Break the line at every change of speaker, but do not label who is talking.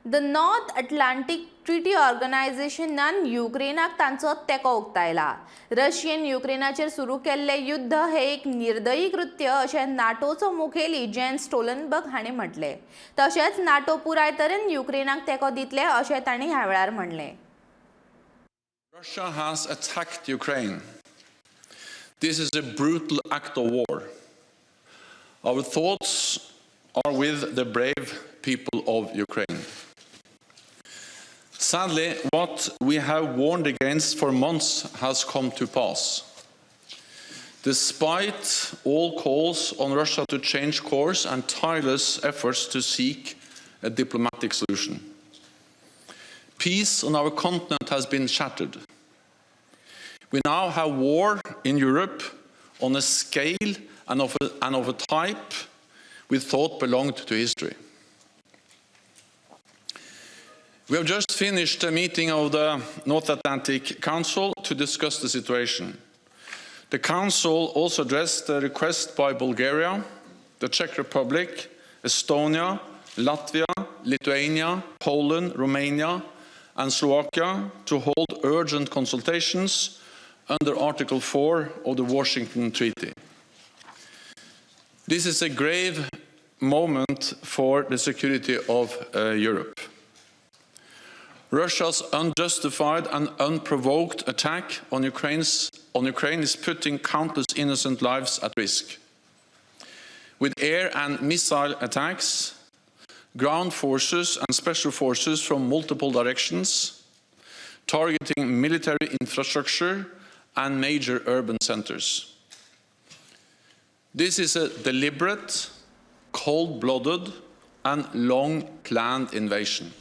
The north Atlantic treaty ऑर्गनायझेशनान युक्रेनाक तांचो तेंको उक्तायला. रशियन युक्रेनाचेर सुरू केल्ले युद्ध हे एक निर्दयी कृत्य अशें नाटोचो मुखेली जेन्स स्टोलनबर्ग हाणें म्हटले. तशेंच नाटो पुराय तरेन युक्रेनाक तेंको दितले अशें तांणी ह्या वेळार म्हणलें.
Russia has attacked Ukraine. This is a brutal act of war. Our thoughts are with the brave people of Ukraine. Sadly, what we have warned against for months has come to pass. Despite all calls on Russia to change course and tireless efforts to seek a diplomatic solution, peace on our continent has been shattered. We now have war in Europe on a scale and of a type we thought belonged to history. We have just finished a meeting of the North Atlantic Council to discuss the situation. The Council also addressed the request by Bulgaria, the Czech Republic, Estonia, Latvia, Lithuania, Poland, Romania, and Slovakia to hold urgent consultations under Article 4 of the Washington Treaty. This is a grave moment for the security of Europe. Russia's unjustified and unprovoked attack on Ukraine is putting countless innocent lives at risk. With air and missile attacks, ground forces and special forces from multiple directions, targeting military infrastructure and major urban centers. This is a deliberate, cold-blooded and long-planned invasion.